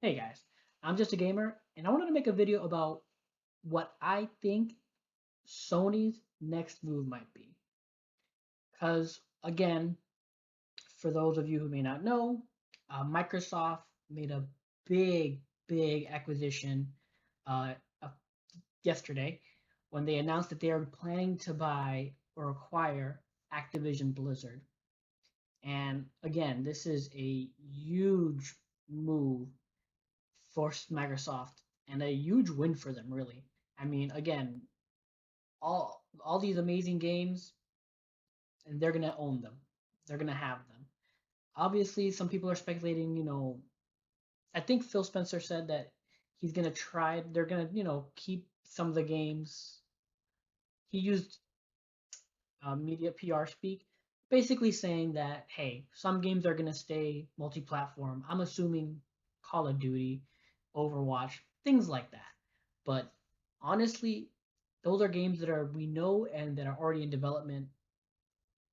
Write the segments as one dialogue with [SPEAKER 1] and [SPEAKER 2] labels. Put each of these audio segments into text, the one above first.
[SPEAKER 1] Hey guys, I'm just a gamer, and I wanted to make a video about what I think Sony's next move might be. Because, again, for those of you who may not know, Microsoft made a big, big acquisition uh, uh, yesterday when they announced that they are planning to buy or acquire Activision Blizzard. And again, this is a huge move for Microsoft and a huge win for them, really. I mean, again, all these amazing games, and they're gonna own them. They're gonna have them. Obviously, some people are speculating. I think Phil Spencer said that he's gonna try. They're gonna, keep some of the games. He used media PR speak, basically saying that hey, some games are gonna stay multi-platform. I'm assuming Call of Duty, Overwatch, things like that. But honestly, those are games that are we know and that are already in development.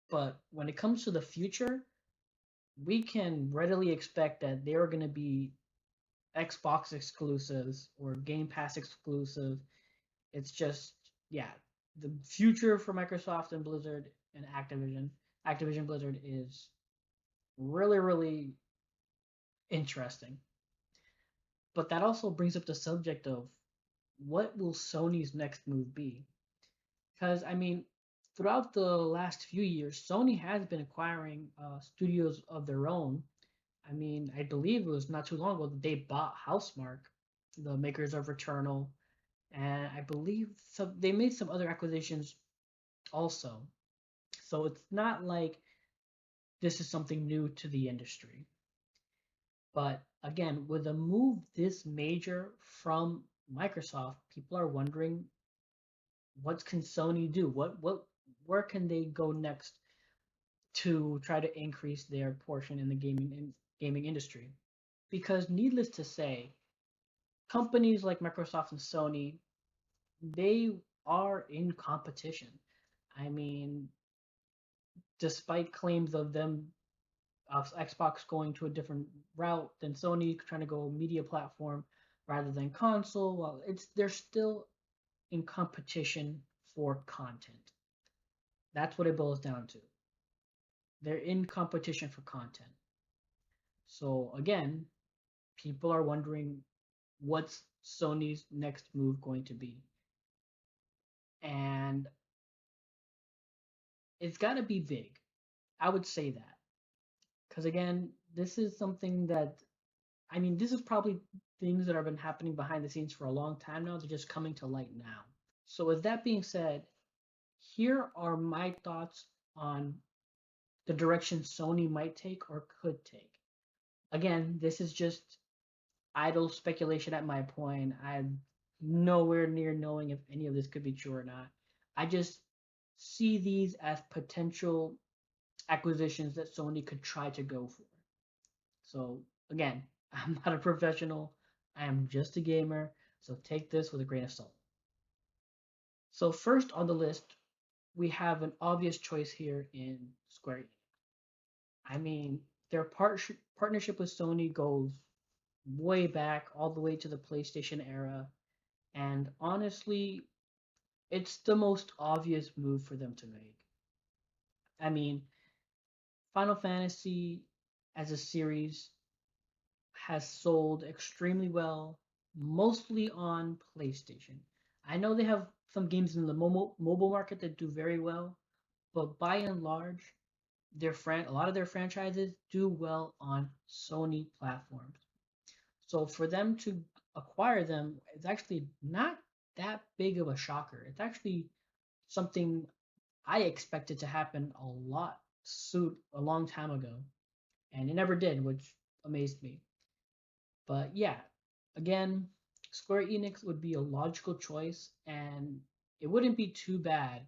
[SPEAKER 1] But when it comes to the future, we can readily expect that they are going to be Xbox exclusives or Game Pass exclusive. It's just, yeah, the future for Microsoft and Blizzard and Activision Blizzard is really, really interesting. But that also brings up the subject of what will Sony's next move be? Because, I mean, throughout the last few years, Sony has been acquiring studios of their own. I mean, I believe it was not too long ago that they bought Housemark, the makers of Returnal, and I believe they made some other acquisitions also. So it's not like this is something new to the industry. But again, with a move this major from Microsoft, people are wondering what can Sony do? Where can they go next to try to increase their portion in the gaming industry? Because needless to say, companies like Microsoft and Sony, they are in competition. I mean, despite claims of them of Xbox going to a different route than Sony, trying to go media platform rather than console, well, it's they're still in competition for content. That's what it boils down to. They're in competition for content. So again, people are wondering what's Sony's next move going to be. And it's got to be big. I would say that. Because again, this is something that, I mean, this is probably things that have been happening behind the scenes for a long time now. They're just coming to light now. So, with that being said, here are my thoughts on the direction Sony might take or could take. Again, this is just idle speculation at my point. I'm nowhere near knowing if any of this could be true or not. I just see these as potential acquisitions that Sony could try to go for. So again, I'm not a professional. I am just a gamer. So take this with a grain of salt. So first on the list, we have an obvious choice here in Square Enix. I mean, their partnership with Sony goes way back, all the way to the PlayStation era. And honestly, it's the most obvious move for them to make. I mean, Final Fantasy as a series has sold extremely well, mostly on PlayStation. I know they have some games in the mobile market that do very well, but by and large, a lot of their franchises do well on Sony platforms. So for them to acquire them, it's actually not that big of a shocker. It's actually something I expected to happen a long time ago, and it never did, which amazed me. But yeah, again, Square Enix would be a logical choice, and it wouldn't be too bad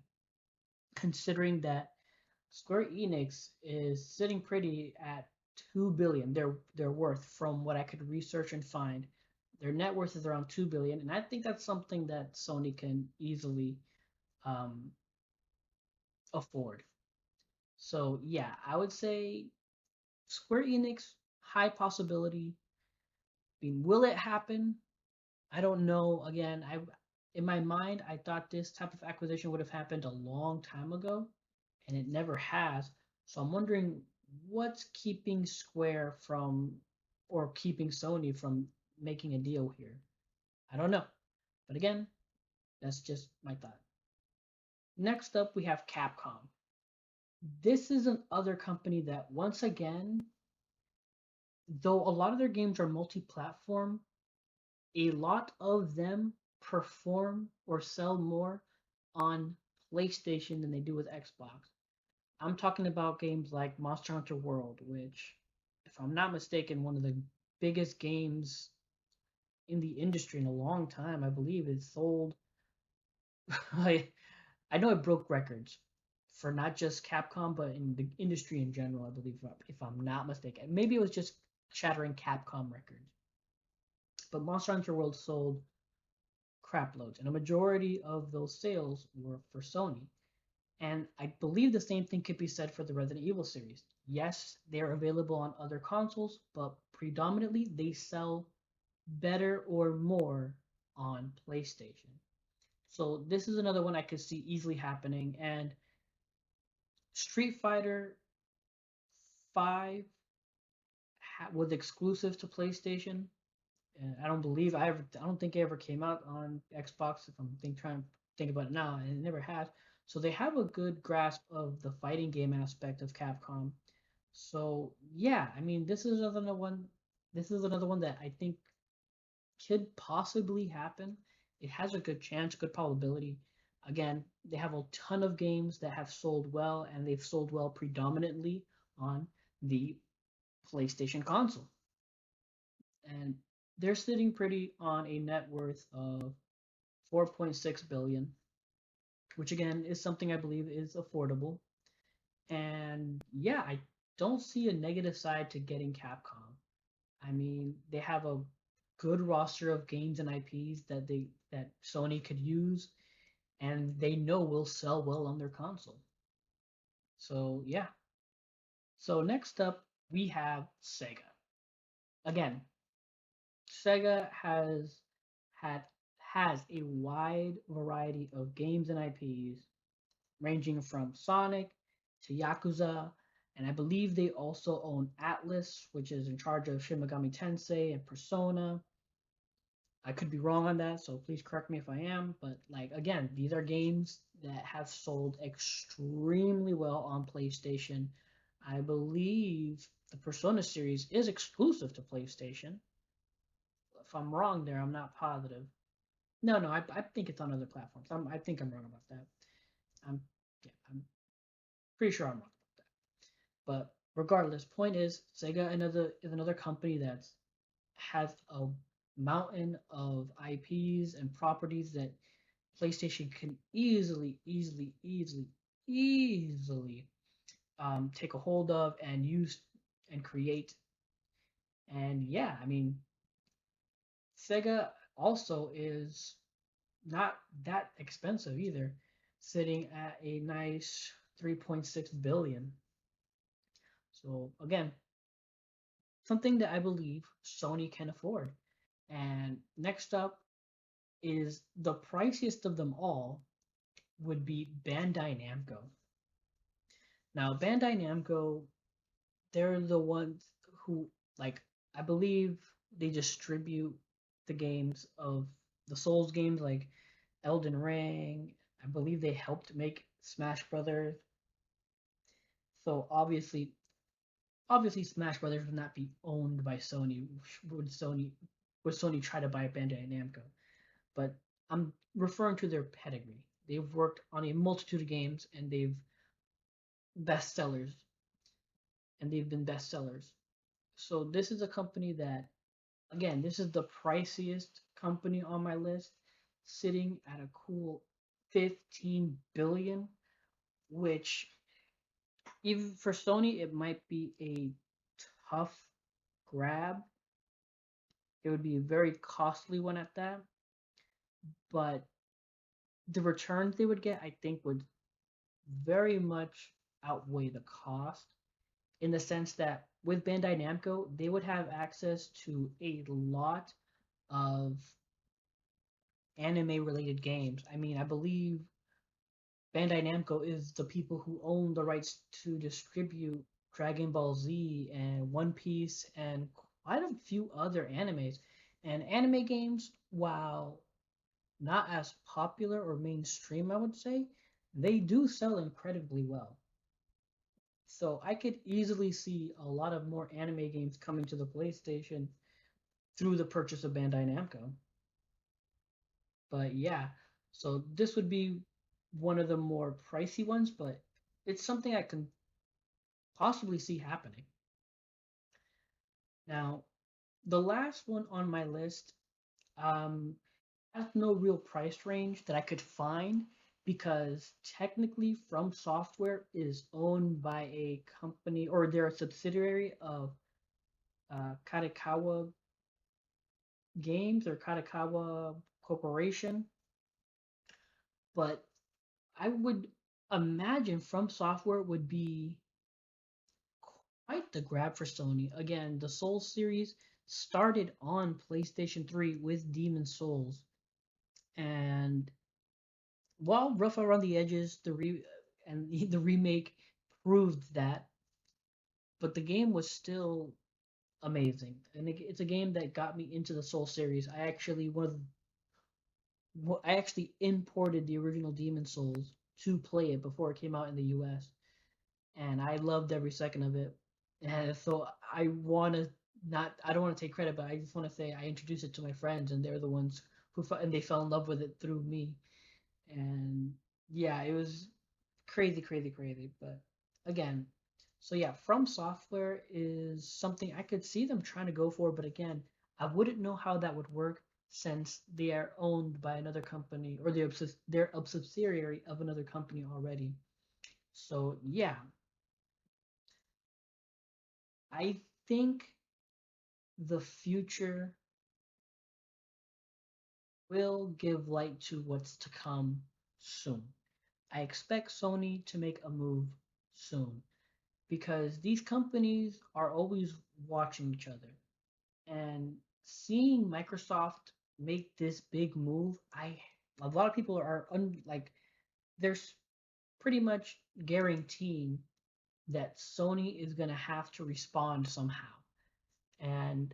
[SPEAKER 1] considering that Square Enix is sitting pretty at 2 billion. Their worth from what I could research and find. Their net worth is around 2 billion, and I think that's something that Sony can easily um, afford. So yeah, I would say Square Enix high possibility mean, will it happen? I don't know. Again, in my mind, I thought this type of acquisition would have happened a long time ago, and it never has. So I'm wondering what's keeping Square from, or keeping Sony from making a deal here. I don't know. But again, that's just my thought. Next up, we have Capcom. This is an other company that, once again, though a lot of their games are multi-platform, a lot of them perform or sell more on PlayStation than they do with Xbox. I'm talking about games like Monster Hunter World, which, if I'm not mistaken, one of the biggest games in the industry in a long time. I believe it sold. I I know it broke records for not just Capcom, but in the industry in general. I believe, if I'm not mistaken, maybe it was just shattering Capcom records. But Monster Hunter World sold crap loads, and a majority of those sales were for Sony. And I believe the same thing could be said for the Resident Evil series. Yes, they're available on other consoles, but predominantly they sell better or more on PlayStation. So this is another one I could see easily happening. And Street Fighter 5 was exclusive to PlayStation. And I don't think it ever came out on Xbox. If trying to think about it now, and it never has. So they have a good grasp of the fighting game aspect of Capcom. So yeah, I mean, this is another one. This is another one that I think could possibly happen. It has a good chance, good probability. Again, they have a ton of games that have sold well, and they've sold well predominantly on the PlayStation console. And they're sitting pretty on a net worth of 4.6 billion, which again is something I believe is affordable. And yeah, I don't see a negative side to getting Capcom. I mean, they have a good roster of games and IPs that Sony could use, and they know will sell well on their console. So yeah. So next up we have Sega. Again, Sega had has a wide variety of games and IPs, ranging from Sonic to Yakuza, and I believe they also own Atlas, which is in charge of Shin Megami Tensei and Persona. I could be wrong on that, so please correct me if I am. But like again, these are games that have sold extremely well on PlayStation. I believe the Persona series is exclusive to PlayStation. If I'm wrong there, I'm not positive. No, no, I think it's on other platforms. I think I'm wrong about that. I'm yeah, I'm pretty sure I'm wrong about that. But regardless, point is, Sega is another company that has a mountain of IPs and properties that PlayStation can easily take a hold of and use and create. And yeah, I mean, Sega also is not that expensive either, sitting at a nice 3.6 billion. So again, something that I believe Sony can afford. And next up is the priciest of them all would be Bandai Namco. Now, Bandai Namco, they're the ones who, like, I believe they distribute the games of the Souls games like Elden Ring. I believe they helped make Smash Brothers. So obviously Smash Brothers would not be owned by Sony. Would Sony would Sony try to buy Bandai Namco? But I'm referring to their pedigree. They've worked on a multitude of games, and bestsellers they've been bestsellers. So this is a company that, again, this is the priciest company on my list, sitting at a cool 15 billion, which even for Sony it might be a tough grab. It would be a very costly one at that, but the returns they would get, I think, would very much outweigh the cost, in the sense that with Bandai Namco, they would have access to a lot of anime related games. I mean, I believe Bandai Namco is the people who own the rights to distribute Dragon Ball Z and One Piece and quite a few other animes. And anime games, while not as popular or mainstream, I would say, they do sell incredibly well. So I could easily see a lot of more anime games coming to the PlayStation through the purchase of Bandai Namco. But yeah, so this would be one of the more pricey ones, but it's something I can possibly see happening. Now, the last one on my list has no real price range that I could find because technically From Software is owned by a company or they're a subsidiary of Kadokawa Games or Kadokawa Corporation. But I would imagine From Software would be quite the grab for Sony. Again, the Souls series started on PlayStation 3 with Demon Souls, and while rough around the edges, the remake proved that, but the game was still amazing, and it's a game that got me into the Soul series. I actually imported the original Demon Souls to play it before it came out in the U.S. and I loved every second of it. And so I want to not I don't want to take credit, but I just want to say I introduced it to my friends, and they're the ones and they fell in love with it through me. And yeah, it was crazy, crazy, crazy. But again, so yeah, From Software is something I could see them trying to go for, but again, I wouldn't know how that would work since they are owned by another company or they're a subsidiary of another company already. So yeah, I think the future will give light to what's to come soon. I expect Sony to make a move soon because these companies are always watching each other. And seeing Microsoft make this big move, a lot of people are like there's pretty much guaranteeing that Sony is going to have to respond somehow. And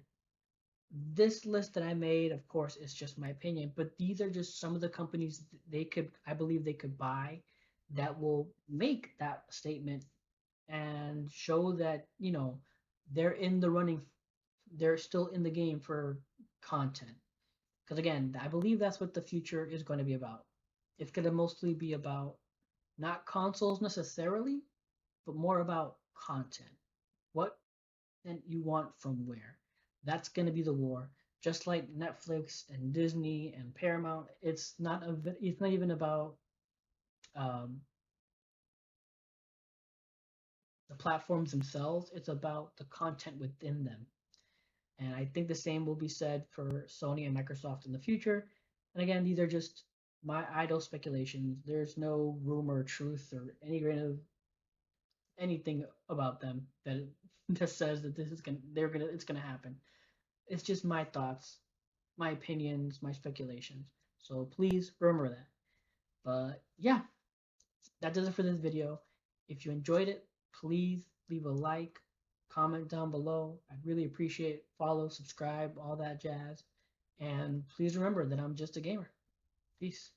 [SPEAKER 1] this list that I made, of course, is just my opinion, but these are just some of the companies I believe they could buy that will make that statement and show that, they're in the running, they're still in the game for content. Because again, I believe that's what the future is going to be about. It's going to mostly be about not consoles necessarily, but more about content. What and you want from where. That's going to be the war. Just like Netflix and Disney and Paramount, it's not even about um, the platforms themselves. It's about the content within them. And I think the same will be said for Sony and Microsoft in the future. And again, these are just my idle speculations. There's no rumor or truth or any grain of anything about them that that says that it's gonna happen. It's just my thoughts, my opinions, my speculations. So please remember that. But yeah, that does it for this video. If you enjoyed it, please leave a like, comment down below. I'd really appreciate it. Follow, subscribe, all that jazz. And please remember that I'm just a gamer. Peace.